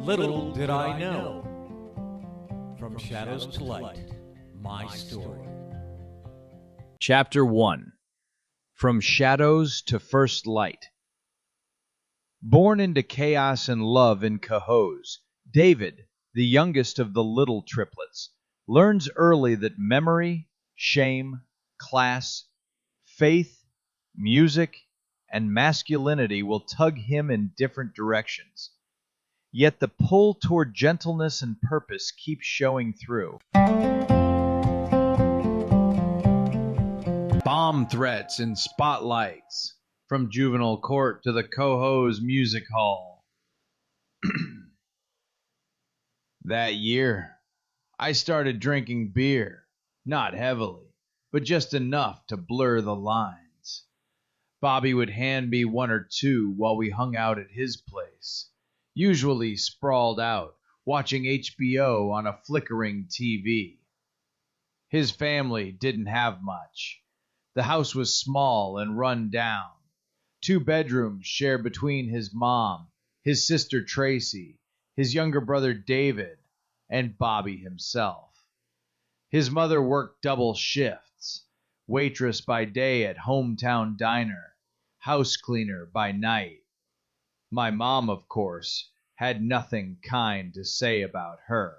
Little did I know. From Shadows to Light, my story. Chapter 1. From Shadows to First Light. Born into chaos and love in Cohoes, David, the youngest of the little triplets, learns early that memory, shame, class, faith, music, and masculinity will tug him in different directions. Yet the pull toward gentleness and purpose keeps showing through. Bomb threats and spotlights, from juvenile court to the Cohoes Music Hall. That year, I started drinking beer, not heavily, but just enough to blur the lines. Bobby would hand me one or two while we hung out at his place, usually sprawled out, watching HBO on a flickering TV. His family didn't have much. The house was small and run down. 2 bedrooms shared between his mom, his sister Tracy, his younger brother David, and Bobby himself. His mother worked double shifts, waitress by day at hometown diner, house cleaner by night. My mom, of course, had nothing kind to say about her.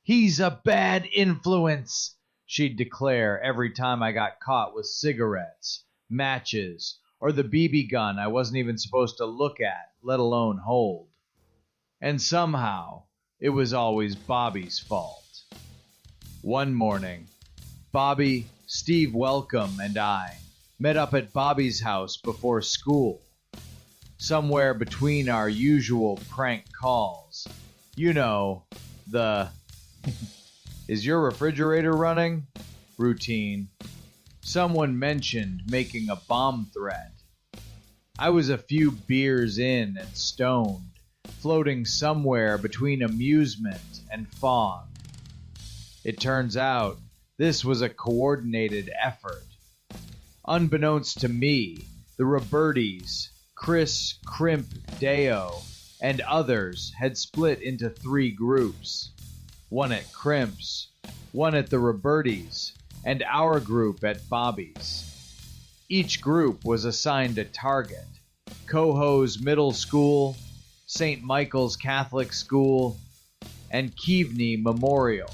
"He's a bad influence," she'd declare every time I got caught with cigarettes, matches, or the BB gun I wasn't even supposed to look at, let alone hold. And somehow, it was always Bobby's fault. One morning, Bobby, Steve Welcome, and I met up at Bobby's house before school. Somewhere between our usual prank calls. You know, the "Is your refrigerator running?" routine. Someone mentioned making a bomb threat. I was a few beers in and stoned, floating somewhere between amusement and fog. It turns out this was a coordinated effort. Unbeknownst to me, the Robertis, Chris, Crimp, Deo, and others had split into 3 groups. One at Crimp's, one at the Robertis, and our group at Bobby's. Each group was assigned a target: Cohoes Middle School, St. Michael's Catholic School, and Keaveney Memorial.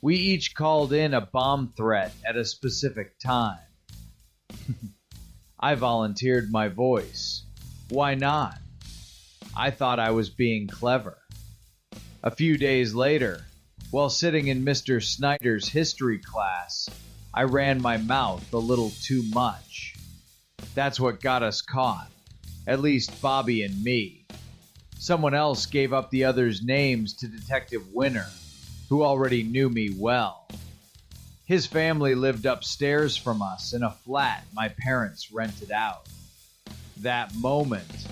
We each called in a bomb threat at a specific time. I volunteered my voice. Why not? I thought I was being clever. A few days later, while sitting in Mr. Snyder's history class, I ran my mouth a little too much. That's what got us caught, at least Bobby and me. Someone else gave up the others' names to Detective Winter, who already knew me well. His family lived upstairs from us in a flat my parents rented out. That moment,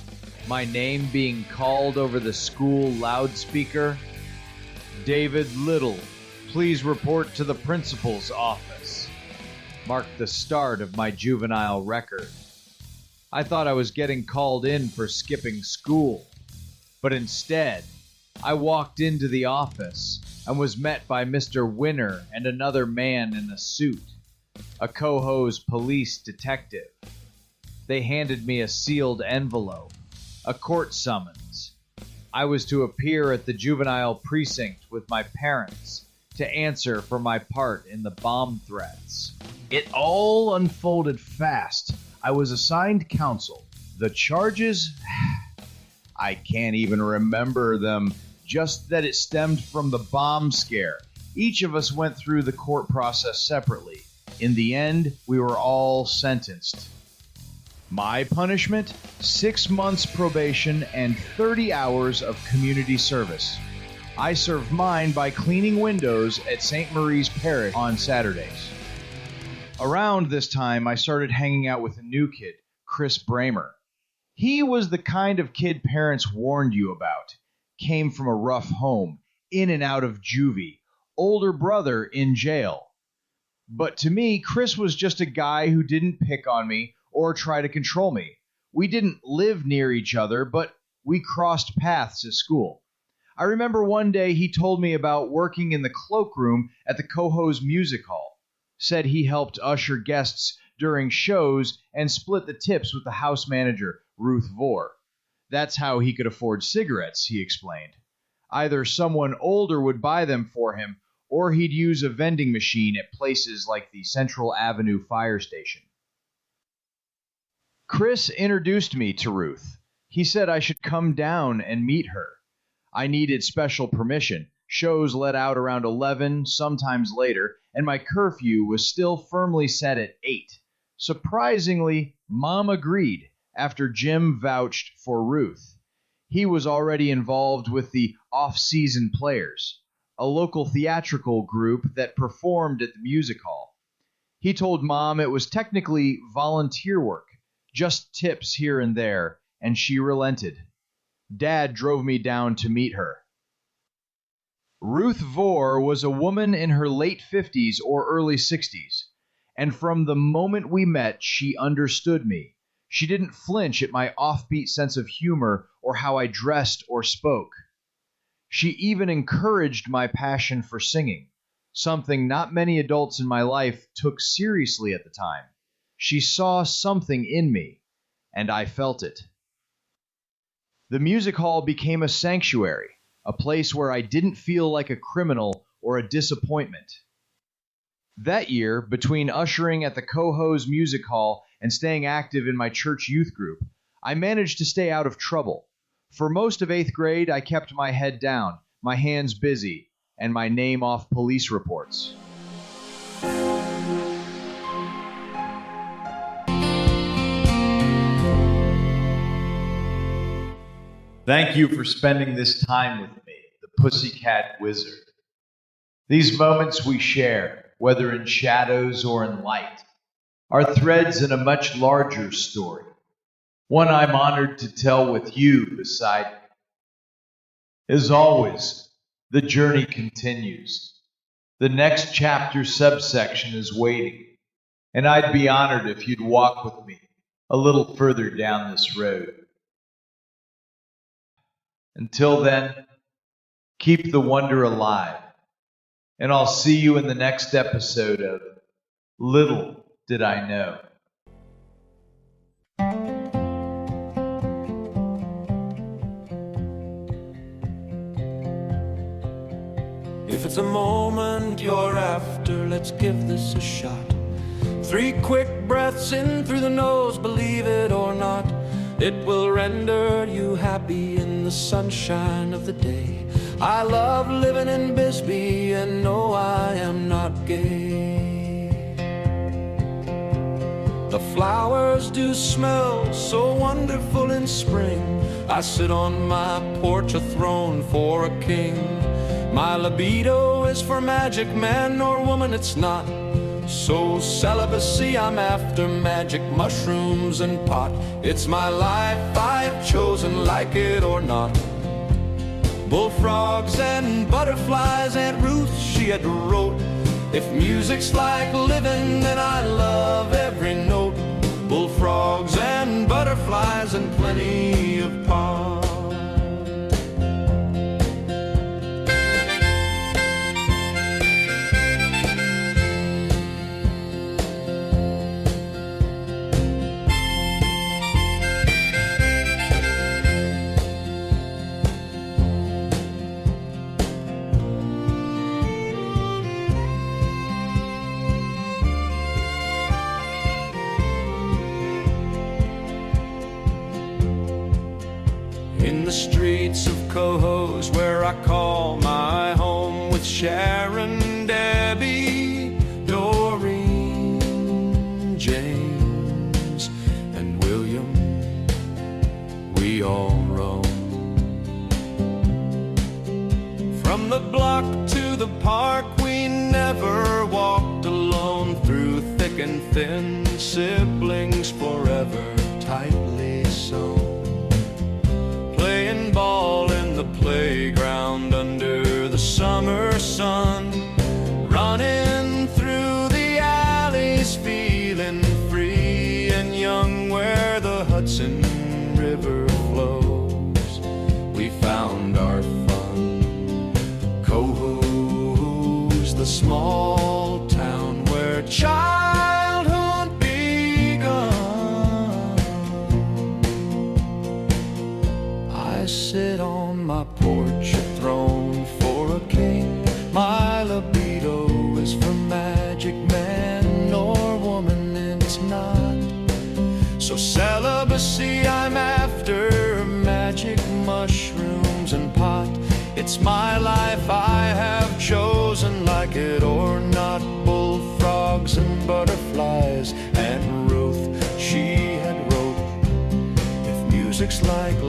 my name being called over the school loudspeaker, "David Little, please report to the principal's office," marked the start of my juvenile record. I thought I was getting called in for skipping school, but instead, I walked into the office and was met by Mr. Winter and another man in a suit, a Cohoes police detective. They handed me a sealed envelope, a court summons. I was to appear at the juvenile precinct with my parents to answer for my part in the bomb threats. It all unfolded fast. I was assigned counsel. The charges? I can't even remember them. Just that it stemmed from the bomb scare. Each of us went through the court process separately. In the end, we were all sentenced. My punishment? 6 months probation and 30 hours of community service. I served mine by cleaning windows at St. Marie's Parish on Saturdays. Around this time, I started hanging out with a new kid, Chris Bramer. He was the kind of kid parents warned you about. Came from a rough home, in and out of juvie, older brother in jail. But to me, Chris was just a guy who didn't pick on me or try to control me. We didn't live near each other, but we crossed paths at school. I remember one day he told me about working in the cloakroom at the Cohoes Music Hall. Said he helped usher guests during shows and split the tips with the house manager, Ruth Vore. That's how he could afford cigarettes, he explained. Either someone older would buy them for him, or he'd use a vending machine at places like the Central Avenue fire station. Chris introduced me to Ruth. He said I should come down and meet her. I needed special permission. Shows let out around 11, sometimes later, and my curfew was still firmly set at 8. Surprisingly, Mom agreed after Jim vouched for Ruth. He was already involved with the Off-Season Players, a local theatrical group that performed at the music hall. He told Mom it was technically volunteer work, just tips here and there, and she relented. Dad drove me down to meet her. Ruth Vore was a woman in her late 50s or early 60s, and from the moment we met, she understood me. She didn't flinch at my offbeat sense of humor or how I dressed or spoke. She even encouraged my passion for singing, something not many adults in my life took seriously at the time. She saw something in me, and I felt it. The music hall became a sanctuary, a place where I didn't feel like a criminal or a disappointment. That year, between ushering at the Cohoes Music Hall and staying active in my church youth group, I managed to stay out of trouble. For most of 8th grade, I kept my head down, my hands busy, and my name off police reports. Thank you for spending this time with me, the Pussycat Wizard. These moments we share, whether in shadows or in light, are threads in a much larger story, one I'm honored to tell with you beside me. As always, the journey continues. The next chapter subsection is waiting, and I'd be honored if you'd walk with me a little further down this road. Until then, keep the wonder alive, and I'll see you in the next episode of Little Did I Know. If it's a moment you're after, let's give this a shot. 3 quick breaths in through the nose, believe it or not. It will render you happy in the sunshine of the day. I love living in Bisbee and no, I am not gay. The flowers do smell so wonderful in spring. I sit on my porch, a throne for a king. My libido is for magic, man or woman, it's not. So celibacy, I'm after magic mushrooms and pot. It's my life, I've chosen, like it or not. Bullfrogs and butterflies, Aunt Ruth, she had wrote. If music's like living, then I love every note. Bullfrogs and butterflies and plenty of pot. In the streets of Cohoes, where I call my home, with Sharon, Debbie, Doreen, James, and William, we all roam. From the block to the park, we never walked alone. Through thick and thin, siblings forever, tightly sewn. Playing ball in the playground under the summer sun, running through the alleys, feeling free and young, where the Hudson River flows. small town where childhood begun. I sit on my porch, a throne for a king. My libido is for magic man or woman, it's not. So celibacy I'm after, magic mushrooms and pot. It's my life I have chosen, like it or not. Bullfrogs and butterflies. And Ruth, she had wrote, if music's like